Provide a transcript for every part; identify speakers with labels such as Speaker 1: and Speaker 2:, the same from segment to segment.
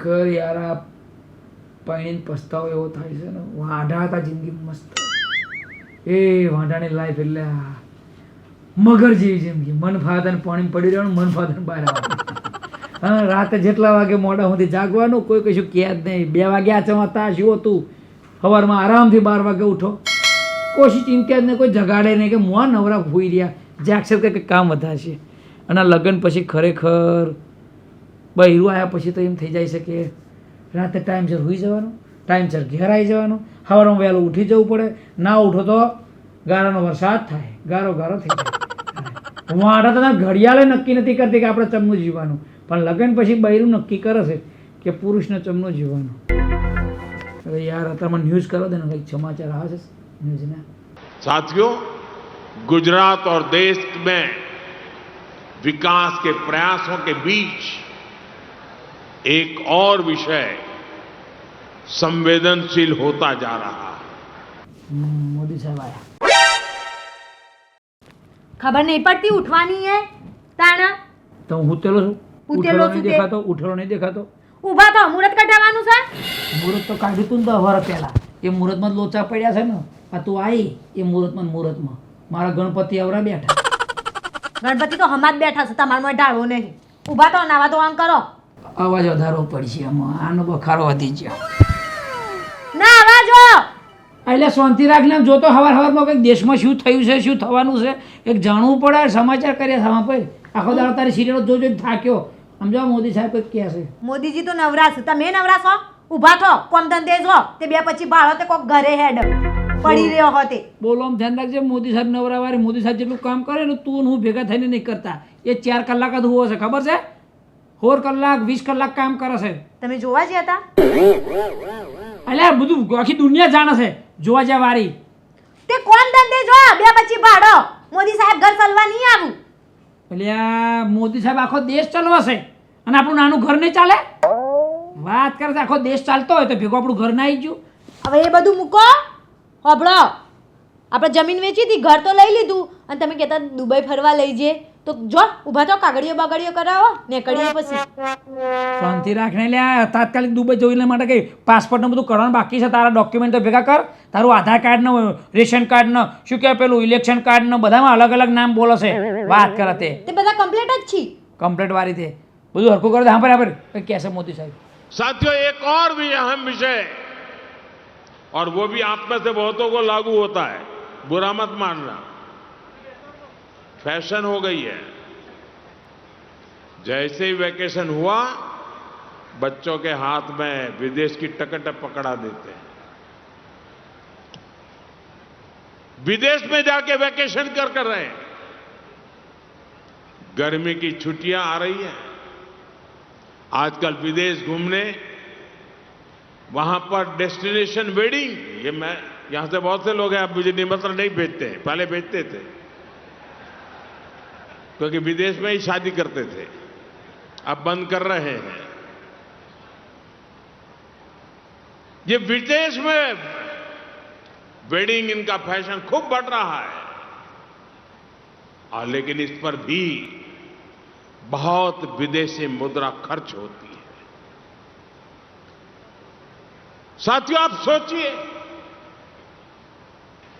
Speaker 1: ખરેખર યાર આ પાણીને પસ્તાવો એવો થાય છે ને. વાંઢા હતા જિંદગી મસ્ત. એ વાંઢાની લાઈફ એટલે મગર જેવી જિંદગી. મન ફાદન પાણી પડી રહેવાનું, મન ફાદન બહાર આવવાનું. હા, રાતે જેટલા વાગે મોડા સુધી જાગવાનું, કોઈ કશું કહે જ નહીં. 2 વાગ્યા ચમતા શું હતું, સવારમાં આરામથી 12 વાગે ઉઠો, કોઈ ચિંતા જ નહીં, કોઈ જગાડે નહીં કે મોં નવરા હોઈ રહ્યા, જાગશે કંઈક કામ વધારશે. અને લગ્ન પછી ખરેખર બહેરું આવ્યા પછી તો એમ થઈ જાય છે કે રાતે ટાઈમસર સૂઈ જવાનું, ટાઈમસર ઘેર આવી જવાનું, સવારમાં વહેલું ઉઠી જવું પડે. ના ઉઠો તો ગારાનો વરસાદ થાય, ગારો ગારો થઈ જાય. વાંઢા તો ઘડિયાળે નક્કી નથી કરતી કે આપણે ચમનું જીવવાનું, પણ લગ્ન પછી બહેરું નક્કી કરે છે કે પુરુષને ચમનું જીવવાનું. હવે યાર અત્યારમાં ન્યૂઝ કરો દે ને, કંઈક સમાચાર આવે છે ન્યૂઝના.
Speaker 2: साथियों, गुजरात और देश में विकास के प्रयासों के बीच एक और विषय संवेदनशील होता जा रहा है.
Speaker 1: મોદી સાહેબ આયા.
Speaker 3: ખબર નહીં પડતી ઉઠવાની હે તાણા
Speaker 1: તો હું ઉતેલો છું.
Speaker 3: ઉતેલો
Speaker 1: નહીં
Speaker 3: છું તે?
Speaker 1: દેખાતો, ઉઠેલો નહીં દેખાતો.
Speaker 3: ઊભા તો મુહૂર્ત કઢાવવાનું છે.
Speaker 1: મુહૂર્ત તો કાઢ્યું તું ને 10 વર્ષ પહેલા. એ મુહૂર્તમાં જ લોચા પડ્યા છે ને. આ તું આવી એ મુહૂર્તમાં મારા ગણપતિ આવરા બેઠા.
Speaker 3: ગણપતિ તો હમાજ બેઠા છે, તમારમાં ઢાળવો નહીં. ઊભા તો નાવા તો આમ કરો.
Speaker 1: અવાજ વધારવો પડશે આમાં, આનો બખારો વધી ગયો.
Speaker 3: ના અવાજો
Speaker 1: એટલે શાંતિ રાખને જોતો હવારમાં કંઈક દેશમાં શું થયું છે, શું થવાનું છે, એક જાણવું પડે. સમાચાર કર્યા થવા પર આખો દાડો તારી સિરિયલો જોજો થાક્યો. સમજાવો મોદી સાહેબ કંઈક કહે છે.
Speaker 3: મોદીજી તો નવરા છે, તમે નવરા છો? ઊભા થો, કોમ ધંધે જો તે બે પછી ભાળો તે કોક ઘરે હેડ પડી રહ્યો હોતે.
Speaker 1: બોલો આમ ધ્યાન રાખજે. મોદી સાહેબ નવરાવારી, મોદી સાહેબ જેટલું કામ કરે ને તું હું ભેગા થઈને નહીં કરતા. એ 4 કલાક જ હોવો છે, ખબર છે? 4 કલાક 20 કલાક કામ કરે છે.
Speaker 3: તમે જોવા ગયા હતા?
Speaker 1: એટલે બધું આખી દુનિયા જાણે છે જોવા જ્યાં વારી.
Speaker 3: તે કોમ ધંધે જો બે પછી ભાડો. મોદી સાહેબ ઘર ચલવા નહીં આવું.
Speaker 1: એટલે આ મોદી સાહેબ આખો દેશ ચલાવશે અને આપણું નાનું ઘર નહીં ચાલે. વાત કરે છે આખો દેશ ચાલતો હોય તો ભેગું આપણું ઘર ના આવી ગયું.
Speaker 3: હવે એ બધું મૂકો, હોબળો. આપણે જમીન વેચી હતી, ઘર તો લઈ લીધું, અને તમે કહેતા દુબઈ ફરવા લઈ જઈએ તો જો ઊભા તો કાગળીઓ બાગળીઓ કરાવો ને કરીએ પછી.
Speaker 1: શાંતિ રાખને લ્યા. તાત્કાલિક દુબઈ જોઈને માટે કઈ પાસપોર્ટ ને બધું કરવાનું બાકી છે. તારા ડોક્યુમેન્ટ તો ભેગા કર. તારું આધાર કાર્ડ ને રેશન કાર્ડ ને શું કહેવાય પેલું ઇલેક્શન કાર્ડ ને બધામાં અલગ અલગ નામ બોલે છે. વાત કરે તે
Speaker 3: બધા કમ્પ્લીટ જ છે.
Speaker 1: કમ્પ્લીટ વાળી તે બધું હરખું કરે. હા પર કંઈ કહેશે મોદી સાહેબ.
Speaker 2: साथियों, एक और भी अहम विषय और वो भी आप में से बहुतों को लागू होता है, बुरा मत मानना. फैशन हो गई है. जैसे ही वैकेशन हुआ, बच्चों के हाथ में विदेश की टिकट पकड़ा देते हैं. विदेश में जाके वैकेशन कर रहे हैं. गर्मी की छुट्टियां आ रही हैं. आजकल विदेश घूमने, वहां पर डेस्टिनेशन वेडिंग, ये मैं यहां से बहुत से लोग हैं, अब मुझे निमंत्रण नहीं भेजते हैं, पहले भेजते थे क्योंकि विदेश में ही शादी करते थे. अब बंद कर रहे हैं. ये विदेश में वेडिंग, इनका फैशन खूब बढ़ रहा है. और लेकिन इस पर भी बहुत विदेशी मुद्रा खर्च होती है. साथियों, आप सोचिए,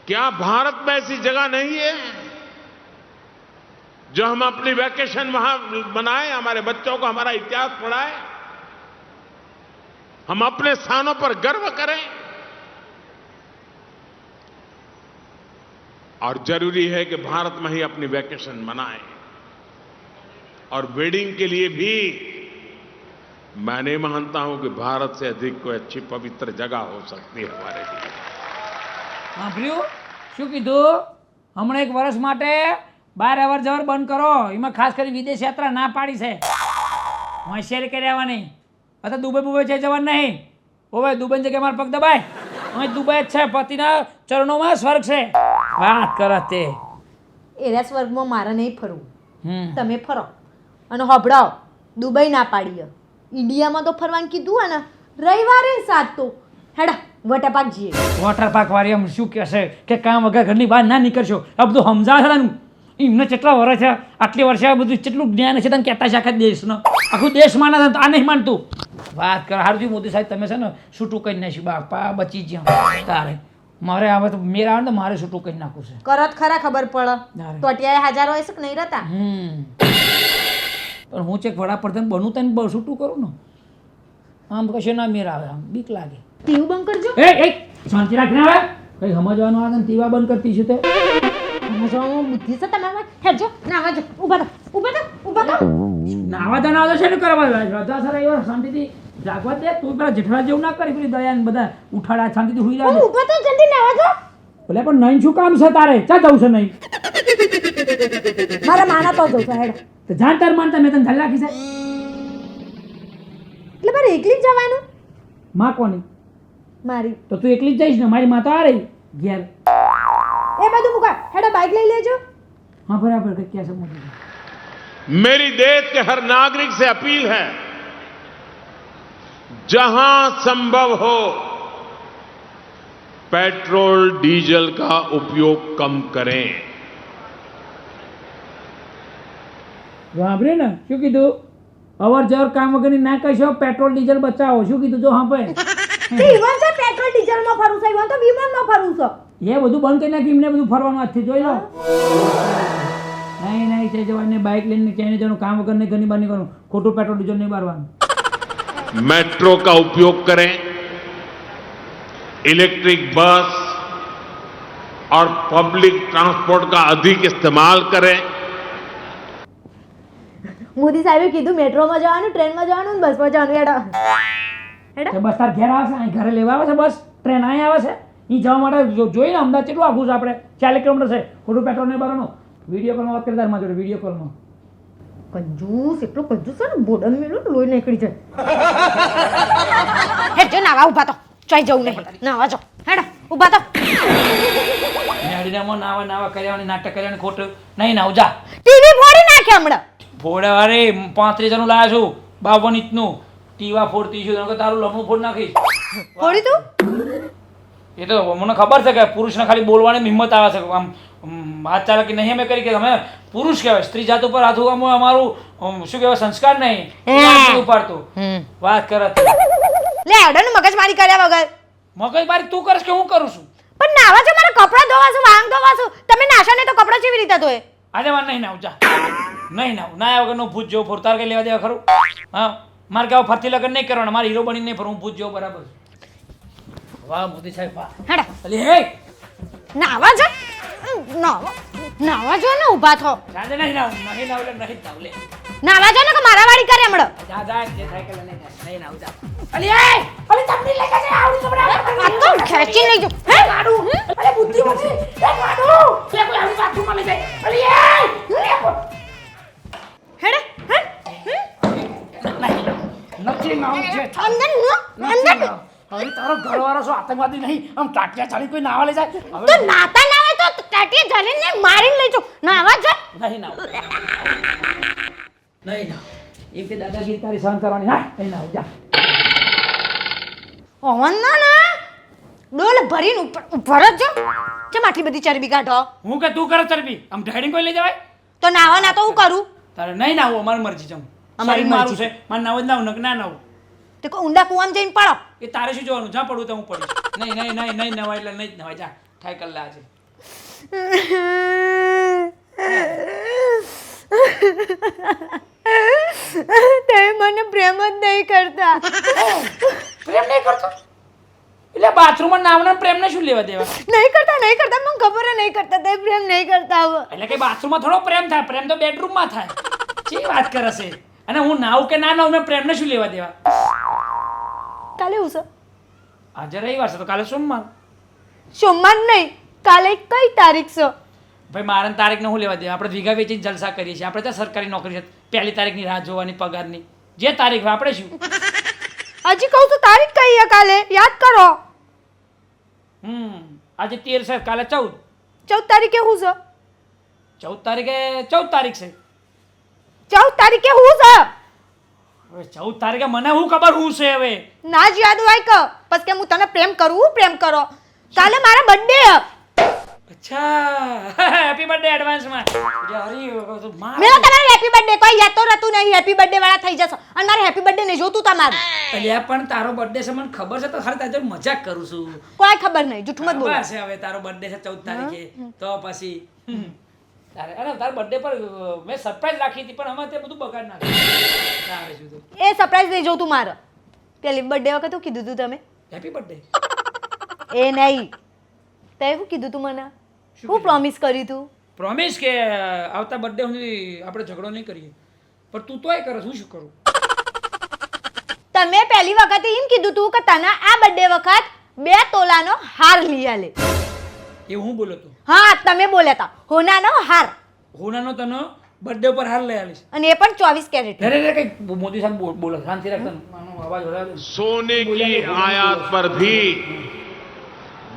Speaker 2: क्या भारत में ऐसी जगह नहीं है जो हम अपनी वैकेशन वहां मनाएं, हमारे बच्चों को हमारा इतिहास पढ़ाएं, हम अपने स्थानों पर गर्व करें. और जरूरी है कि भारत में ही अपनी वैकेशन मनाएं. और वेडिंग के लिए भी मैं नहीं मानता हूं कि भारत से अधिक कोई अच्छी पवित्र जगह हो सकती है हमारे लिए.
Speaker 1: સાંભળ્યું શું કીધું? હમણાં 1 વર્ષ માટે બહાર અવર જવર બંધ કરો. એમાં ખાસ કરી વિદેશ યાત્રા ના પાડી છે. હોશિયારી કરી આવવાની. અથવા દુબઈ બુબઈ જઈ જવાનું નહીં. ઓવે દુબઈ જગ્યાએ મારા પગ દબાય. અહીં દુબઈ જ છે, પતિના ચરણોમાં સ્વર્ગ છે. વાત કરે તે.
Speaker 3: એરા સ્વર્ગમાં મારે નહીં ફરવું. તમે ફરો અને હોબળાવો. દુબઈ ના પાડીએ, ઇન્ડિયામાં તો ફરવાનું કીધું ને. રવિવારે સાત તો હેડા વોટર પાર્ક જઈએ.
Speaker 1: વોટર પાર્ક વાળી એમ શું કહેશે કે કામ વગર ઘરની બહાર ના નીકળશો. આ બધું સમજાવે છે ને. એમને કેટલા વર્ષ છે, આટલી વર્ષે આ બધું કેટલું જ્ઞાન છે તને કહેતા છે આખા દેશનો. આખું દેશ માને આ નહીં માનતું. વાત કર હારજી મોદી સાહેબ તમે છે ને છૂટું કરી નાખ્યું બાપા બચી જ્યાં તારે મારે આવે તો મેરા આવે ને મારે છૂટું કરી નાખવું છે
Speaker 3: કરત ખરા ખબર પડે
Speaker 1: નારે.
Speaker 3: તો અટિયાએ હાજર હોય છે કે નહીં રહેતા
Speaker 1: પણ હું ચેક વડાપ્રધાન બનું તને બહુ છૂટું કરું ને આમ કશું ના મેર આવે આમ બીક લાગે
Speaker 3: ટીવી બંધ કરજો
Speaker 1: એ શાંતિ રાખને હવે કઈ સમજવાનું આવે ને તીવા બંધ કરતી છે તે
Speaker 3: સમજવામાં બુદ્ધિ છે તમારામાં હેડજો નાવા જો ઊભા થો
Speaker 1: નાવા તો છે ને કરવા રજા સર આવ્યો શાંતિથી જાગવા દે તું પેલા જેઠાલા જેવું ના કરી પેલી દયા ને બધા ઉઠાડા શાંતિથી હુઈ રહ્યા
Speaker 3: ઊભા થો જલ્દી નાવા જો
Speaker 1: ભલે પણ નહીં શું કામ છે તારે ચા જવું છે નહીં
Speaker 3: મારા માના તો જઉં છું હેડ
Speaker 1: તો જાણ તાર માનતા મેં તને ધરી રાખી છે
Speaker 3: એટલે મારે એકલી જ જવાનું
Speaker 1: માં કોની
Speaker 3: મારી
Speaker 1: તો તું એકલી જ જઈશ ને મારી માં તો આ રહી ઘેર
Speaker 3: એ બધું મુકા હેડો બાઇક લઈ લેજો
Speaker 1: हाँ बराबर का क्या समझ
Speaker 2: मेरी देश के हर नागरिक से अपील है जहां संभव हो पेट्रोल डीजल का उपयोग कम करें
Speaker 1: વાપરે ને શું કીધું અવર જવર કામ વગરની ના કહેશો પેટ્રોલ ડીઝલ બચાવો શું કીધું જો હા ભાઈ
Speaker 3: ઈવન છે પેટ્રોલ ડીઝલ માં ફરું છે ઈવન તો વિમાન માં ફરું છે
Speaker 1: એ બધું બંધ કરી નાખી એમને બધું ફરવાનું આજથી જોઈ લો નહીં તે જવાને બાઇક લઈને ક્યાંય જવાનું કામ વગર નહીં ઘરની બહાર નહીં કરવાનું ખોટું પેટ્રોલ ડીઝલ નહીં બારવાનું
Speaker 2: मेट्रो का उपयोग करें इलेक्ट्रिक बस और पब्लिक ट्रांसपोर्ट का अधिक इस्तेमाल करें
Speaker 3: મોદી સાહેબે કીધું મેટ્રોમાં જવાનું ટ્રેનમાં જવાનું ને બસમાં જવાનું હેડો હેડો
Speaker 1: બસ તાર ઘેર આવે છે અહીં ઘરે લેવા આવે છે બસ ટ્રેન અહીં આવે છે અહીં જવા માટે જોઈને અમદાવાદ કેટલું આઘું છે આપણે 40 કિલોમીટર છે ખોટું પેટ્રોલ નહીં બારવાનું વિડીયો કોલમાં વાત કરી તાર માં જોડે વિડીયો કોલમાં
Speaker 3: કંજૂસ એટલો કંજૂસ છે ને બોડમ મેલું લોહી નીકળી જાય હેડજો નાવા ઊભા તો ચોઈ જવું નહીં નાવા જો હેડો ઊભા તો
Speaker 1: મેડીનામાં નાવા કર્યાની નાટક કર્યાની ખોટું નહીં નાવ જા
Speaker 3: ટીવી ફોડી નાખે હમણાં
Speaker 1: ફોડે વારે 35 જણનું લાવ્યા છું 52 ઇંચનું ટીવા ફોડતી છું તો તારું લમણું ફોડ નાખીશ
Speaker 3: ફોડી તું
Speaker 1: એ તો મને ખબર છે કે પુરુષને ખાલી બોલવાની હિંમત આવે છે આમ હાથ ચાલે કે નહીં અમે કરી કે અમે પુરુષ કહેવાય સ્ત્રી જાત ઉપર હાથ ઉગામવું અમારું શું કહેવાય સંસ્કાર નહીં ઉપાડતું વાત કરત
Speaker 3: લે હેડો ને મગજમારી કર્યા વગર
Speaker 1: મગજ મારી તું કરશ કે હું કરું છું
Speaker 3: પણ નાવા છે મારા કપડાં ધોવા છે વાંગ ધોવા છું તમે નાશો ને તો કપડાં કેવી રીતે ધોય
Speaker 1: આજે મારે નહીં નાવ જા નહીં નાવ ના વગરનો ભૂત જેવો ફોરતાર કઈ લેવા દેવા ખરું હા મારે કેવા ફરતી લગન નહીં કરવાના મારે હીરો બની નહીં ફરું ભૂત જેવો બરાબર વાહ મોદી સાહેબ વાહ
Speaker 3: હેડો
Speaker 1: અલી હે
Speaker 3: નાવા છે નાવા જો ને ઊભા થો
Speaker 1: જાજે નહીં નાવ લે
Speaker 3: નાવા જો ને કે મારા વાળી કરે હમણાં
Speaker 1: જા જે થાય કે નહીં નાવ જા અલી હે અલી તમને લઈ જશે આવડી જબડા
Speaker 3: આ તો ખેંચી લઈ જો હે
Speaker 1: ગાડું અલે બુદ્ધિ બુદ્ધિ એ ગાડું લે કોઈ આવી બાથરૂમ લઈ જાય અલી હે
Speaker 3: હેડે હે
Speaker 1: નથી નાવ છે
Speaker 3: અંદર
Speaker 1: હવે તારો ઘરવાળો છો આતંકવાદી નહીં આમ ટાટિયા ચાલી કોઈ નાવા લઈ જાય
Speaker 3: તો નાતા ના હોય તો ટાટીએ જલીને મારીને લઈ જો નાવા જો
Speaker 1: નહીં નાવ એમ કે દાદાગીરી તારી સહન કરવાની હા નહીં નાવ જા
Speaker 3: ઓવન ના ડોલ ભરીને ઉપર જ જો કેમ આટલી બધી ચરબી કાઢો
Speaker 1: હું કે તું કરે ચરબી આમ ઢાડીને કોઈ લઈ જવાય
Speaker 3: તો નાવા ના તો હું કરું
Speaker 1: તારે નહીં નાવું અમારી મરજી જાઉં
Speaker 3: અમારી
Speaker 1: મારું
Speaker 3: મરજી.
Speaker 1: છે મારે નાવ જ નાવું નક ના નાવું
Speaker 3: તે કો ઊંડા કુવામાં જઈને પડો
Speaker 1: એ તારે શું જોવાનું જ્યાં પડું તો હું પડીશ નહીં નવાય એટલે નહીં જ નવાય જા થાય કર લે આજે
Speaker 3: તે મને પ્રેમ જ નહીં કરતા
Speaker 1: પ્રેમ નહીં કરતો એટલે બાથરૂમમાં નાવના પ્રેમને શું લેવા દેવા
Speaker 3: નહીં કરતા મને ખબર નહીં કરતા તે પ્રેમ નહીં કરતા હવે
Speaker 1: એટલે કે બાથરૂમમાં થોડો પ્રેમ થાય પ્રેમ તો બેડરૂમમાં થાય કેવી વાત કરે છે અને હું નાવ કે ના નાવ મેં પ્રેમને શું લેવા દેવા
Speaker 3: કાલે હું છે
Speaker 1: આજે રવિવાર છે તો કાલે સોમવાર
Speaker 3: સોમવાર નહીં કાલે કઈ તારીખ છે
Speaker 1: ભાઈ મારે તારીખને હું લેવા દેવા આપણે વીઘા વેચીને જલસા કરીએ છીએ આપણે ત્યાં સરકારી નોકરી છે પહેલી તારીખની રાહ જોવાની પગારની જે તારીખ હોય આપણે શું
Speaker 3: હજી કહું છું તારીખ કઈ છે કાલે યાદ કરો
Speaker 1: આજે 13 છે કાલે 14
Speaker 3: તારીખે હું છે
Speaker 1: 14 તારીખે 14 તારીખ છે
Speaker 3: 14 તારીખે હું છે
Speaker 1: હવે 14 તારીખે મને શું ખબર હું છે હવે
Speaker 3: ના જ યાદ હોય કે પછી કે હું તને પ્રેમ કરું પ્રેમ કરો કાલે મારા બર્થડે
Speaker 1: અચ્છા હેપી બર્થડે એડવાન્સમાં અરે માર
Speaker 3: મેલો તમારે હેપી બર્થડે કોઈ યાદ તો રહેતું નહીં હેપી બર્થડે વાળા થઈ જશો અને મારે હેપી બર્થડે નહીં જોતું તમારું
Speaker 1: અલ્યા પણ તારો બર્થડે છે મને ખબર છે તો ખાલી તારે જોડે મજાક કરું છું
Speaker 3: કોઈ ખબર નહીં જૂઠું મત બોલો
Speaker 1: બસ હવે તારો બર્થડે છે 14 તારીખે તો પછી તારે અરે તારા બર્થડે પર મેં સરપ્રાઈઝ રાખી હતી પણ અમે તે બધું બગાડ નાખ્યું તારે શું તો
Speaker 3: એ સરપ્રાઈઝ નહીં જોતું મારે પેલી બર્થડે વખત શું કીધું તું તમે
Speaker 1: હેપી બર્થડે
Speaker 3: એ નહીં તે શું કીધું તું મને શું પ્રોમિસ કર્યું તું
Speaker 1: પ્રોમિસ કે આવતા બર્થડે સુધી આપણે ઝઘડો નહીં કરીએ પણ તું તોય કરે હું શું કરું
Speaker 3: તમે પહેલી વખતે એમ કીધું તું કે તને આ બર્થડે વખત 2 તોલાનો હાર લઈ આલે
Speaker 1: એવું હું બોલો તું
Speaker 3: હા તમે બોલ્યા હતા હોનાનો હાર
Speaker 1: હોનાનો તને બર્થડે ઉપર હાર લઈ આવીશ
Speaker 3: અને એ પણ 24 કેરેટ
Speaker 1: અરે રે કઈ મોદી સાહેબ બોલો શાંતિ રાખ આનો અવાજ વધારે
Speaker 2: सोने की आयात पर भी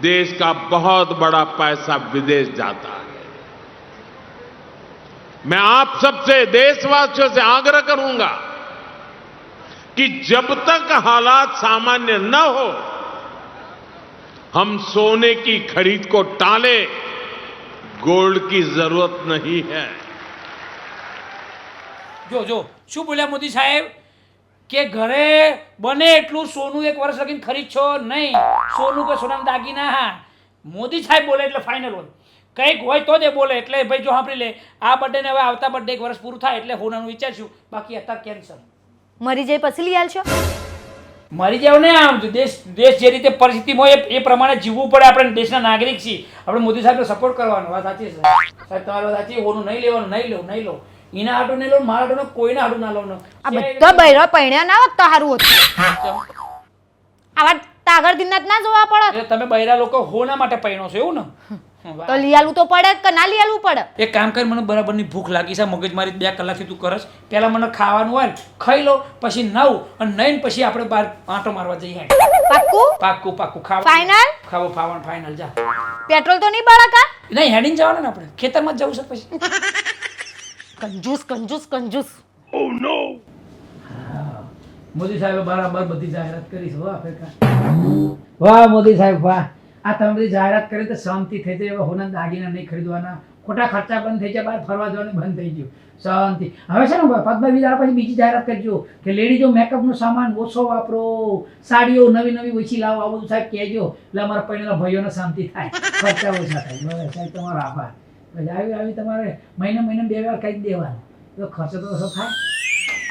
Speaker 2: देश का बहुत बड़ा पैसा विदेश जाता है मैं आप सबसे देशवासियों से आग्रह करूंगा कि जब तक हालात सामान्य न हो हम सोने की खरीद को टाले गोल्ड की जरूरत नहीं है
Speaker 1: જો શું બોલ્યા મોદી સાહેબ કે ઘરે બને એટલું સોનું એક વર્ષ લગીને ખરીદશો નહીં સોનું કે સોનાના દાગીના હા મોદી સાહેબ બોલે એટલે ફાઇનલ હોય કંઈક હોય તો જ એ બોલે એટલે ભાઈ જો સાંભળી લે આ બર્થડે ને હવે આવતા બર્થડે એક વર્ષ પૂરું થાય એટલે હોનાનું વિચારશું બાકી અત્યારે કેન્સર
Speaker 3: મરી જાય પછી લઈ આલશો
Speaker 1: મરી જાવ ને આમ દેશ જે રીતે પરિસ્થિતિમાં હોય એ પ્રમાણે જીવવું પડે આપણે દેશના નાગરિક છીએ આપણે મોદી સાહેબને સપોર્ટ કરવાનો વાત સાચી છે સાહેબ તમારી વાત સાચી હોનું નહીં લેવાનું નહીં લો એના હાટું નહીં લો મારા હાટું કોઈના હાટું ના લો
Speaker 3: આ બધા બૈરા પૈણ્યા ના હોત તો સારું હતું આવા તાગર દિનનાથ ના જોવા પડે
Speaker 1: એટલે તમે બૈરા લોકો હોના માટે પૈણો છો એવું ને
Speaker 3: તો લઈ આલવું તો પડે કે ના લઈ આલવું પડે
Speaker 1: એક કામ કર મને બરાબરની ભૂખ લાગી છે મગજ મારી 2 કલાકથી તું કરસ પહેલા મને ખાવાનું હોય ને ખાઈ લો પછી નાવ અને નહીં પછી આપણે બહાર આંટો મારવા જઈએ
Speaker 3: પાક્કું
Speaker 1: પાક્કું ખાવા
Speaker 3: ફાઇનલ
Speaker 1: ખાવાનું ફાઇનલ જા
Speaker 3: પેટ્રોલ તો નહીં બળે કા
Speaker 1: નહીં હેડીને જવાનું ને આપણે ખેતરમાં જ જવું છે પછી
Speaker 3: કંજૂસ
Speaker 1: ઓ નો મોદી સાહેબે બરાબર બધી જાહેરાત કરી છે વાહ મોદી સાહેબ વાહ આ તમે બધી જાહેરાત કરી તો શાંતિ થઈ જાય હવે હોના દાગીના નહીં ખરીદવાના ખોટા ખર્ચા બંધ થઈ જાય બહાર ફરવા જવાનું બંધ થઈ ગયું શાંતિ હવે છે ને પદ્મા વિદ્યા પછી બીજી જાહેરાત કરજો કે લેડીઝો મેકઅપનો સામાન ઓછો વાપરો સાડીઓ નવી ઓછી લાવો આ બધું સાહેબ કહેજો એટલે અમારા પહેલા ભાઈઓને શાંતિ થાય ખર્ચા ઓછા થાય બરાબર સાહેબ તમારો આભાર પછી આવી તમારે મહિને 2 વાર કહી દેવાનું તો ખર્ચો તો ઓછો થાય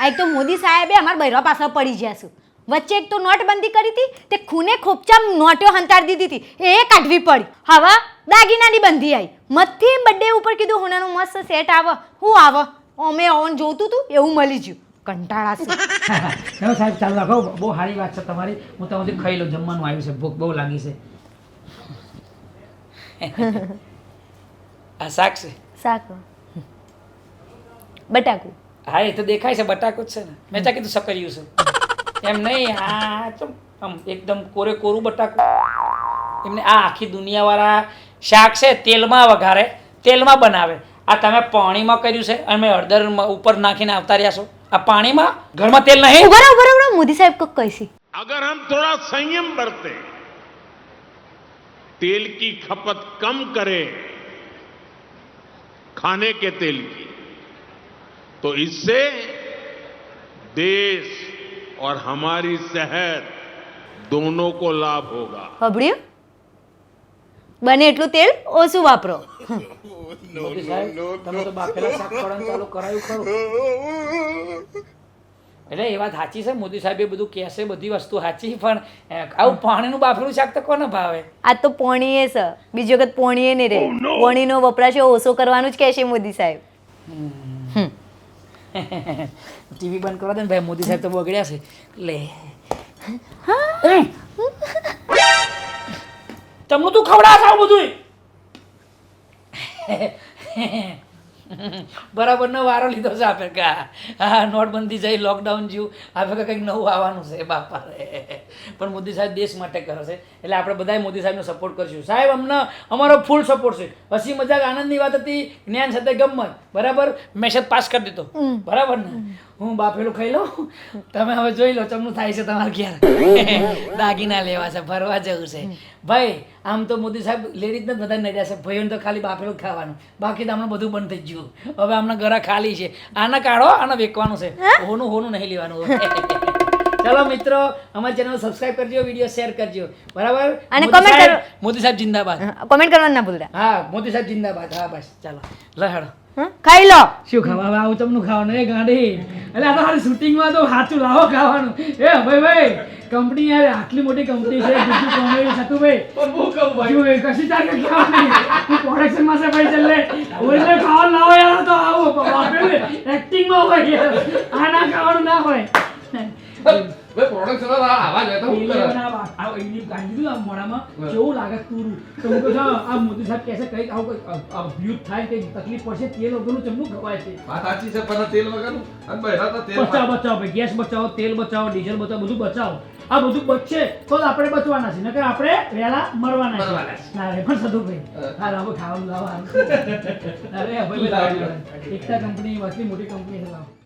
Speaker 3: આ તો મોદી સાહેબે અમારા બૈરા પાછળ પડી ગયા છે વચ્ચે એક તો નોટબંધી કરી હતી તે ખૂને ખોપચા નોટો હંતાડી દીધી હતી એ કાઢવી પડી હવે દાગીનાની બંધી આવી મથી બર્થડે ઉપર કીધું હોનાનું મસ્ત સેટ આવે હું આવે અમે ઓન જોતું તું એવું મળી ગયું કંટાળા છે
Speaker 1: ચાલો સાહેબ ચાલો રાખો બહુ સારી વાત છે તમારી હું તમારી ખાઈ લો જમવાનું આવ્યું છે ભૂખ બહુ લાગી છે આ શાક છે
Speaker 3: શાક બટાકું
Speaker 1: હા એ તો દેખાય છે બટાકું જ છે ને મેં ચા કીધું સકર્યું છે એમ નહીં આ તો આમ એકદમ કોરું બટાકું એમને આ આખી દુનિયાવાળા શાક છે તેલમાં વઘારે તેલમાં બનાવે આ તમે પાણીમાં કર્યું છે અને મેં હળદર ઉપર નાખીને આવતા રહ્યા છો આ પાણીમાં ઘરમાં તેલ નહીં
Speaker 3: બરાબર મોદી સાહેબ કો કઈસી
Speaker 2: अगर हम थोड़ा संयम बरते तेल की खपत कम करें खाने के तेल की तो इससे देश और हमारी सेहत दोनों को लाभ होगा
Speaker 3: હબળ્યું બને એટલું તેલ ઓછું વાપરો
Speaker 1: મોદી સાહેબ તમે તો બાફેલા શાક ખાવાનું ચાલુ કરાયું ખરું એટલે એ વાત સાચી છે મોદી સાહેબ એ બધું કહેશે બધી વસ્તુ સાચી પણ આવું પાણીનું બાફેલું શાક તો કોને ભાવે
Speaker 3: આ તો પોણીએ છે બીજી વખત પોણીએ નહીં રે પોણીનો વપરાશ ઓછો કરવાનું જ કહેશે મોદી સાહેબ
Speaker 1: ટીવી બંધ કરવા દે ને ભાઈ મોદી સાહેબ તો બગડ્યા છે લે તમને તું ખવડાવ આવું બધું બરાબર નો વારો લીધો છે આપે કા હા નોટબંધી જઈ લોકડાઉન જેવું આપે કંઈક નવું આવવાનું છે બાપા રે પણ મોદી સાહેબ દેશ માટે કરે છે એટલે આપણે બધાય મોદી સાહેબનો સપોર્ટ કરશું સાહેબ અમને અમારો ફૂલ સપોર્ટ છે હસી મજાક આનંદની વાત હતી જ્ઞાન સાથે ગમત બરાબર મેસેજ પાસ કરી દીધો બરાબર ને હું બાફેલું ખાઈ લઉં તમે હવે જોઈ લો ચમનું થાય છે તમારે ઘેર દાગીના લેવા છે ફરવા જવું છે ભાઈ આમ તો મોદી સાહેબ લેડીઝ ને બધા નડ્યા છે ભાઈઓને તો ખાલી બાફેલું જ ખાવાનું બાકી તો હમણાં બધું બંધ થઈ ગયું હવે હમણાં ઘરા ખાલી છે આને કાઢો આને વેકવાનું છે હોનું નહીં લેવાનું ચલો મિત્રો અમારી ચેનલ સબસ્ક્રાઇબ કરજો વિડીયો શેર કરજો બરાબર
Speaker 3: અને comment કરો.
Speaker 1: મોદી સાહેબ જિંદાબાદ
Speaker 3: કોમેન્ટ કરવાનું ના ભૂલતા.
Speaker 1: હા મોદી સાહેબ જિંદાબાદ હા બસ ચાલો લહેડો
Speaker 3: ખાઈ લો.
Speaker 1: શું ખાવા હવે આવું ચમનું ખાવાનું એ ગાંડી એટલે આ તો હારી શૂટિંગમાં તો સાચું લાવો ખાવાનું એ ભાઈ કંપની યાર આટલી મોટી કંપની છે બીજું કોમેડી થતું ભાઈ જો એ કશી તારે ખાવાની તું પ્રોડક્શનમાં છે ભાઈ ચાલે ઓરિજિનલ ખાવાનું લાવો યાર તો આવો બાપરે એક્ટિંગમાં હોય યાર આ ના ખાવાનું ના હોય
Speaker 4: ભાઈ પ્રોડક્શન આવાજ હોય તો હું કરે
Speaker 1: આ એની ગાંડી આ મોડામાં કેવું લાગે તુરું તો હું કહું આ મોદી સાહેબ કહેશે કઈ આવું અભ્યુત થાય કઈ તકલીફ પડશે તેલ વગરનું ચમનું ખવાય છે
Speaker 4: વાત સાચી છે પણ તેલ વગરનું અને બહેરા તો તેલ
Speaker 1: બચાવો ભાઈ ગેસ બચાવો તેલ બચાવો ડીઝલ બચાવો બધું બચાવો આ બધું બચશે તો જ આપણે બચવાના છે નકર આપણે વહેલા મરવાના છે ના રે પણ સદુ ભાઈ હા લાવો ખાવાનું લાવો અરે ભાઈ એકતા કંપની આટલી મોટી કંપની છે લાવો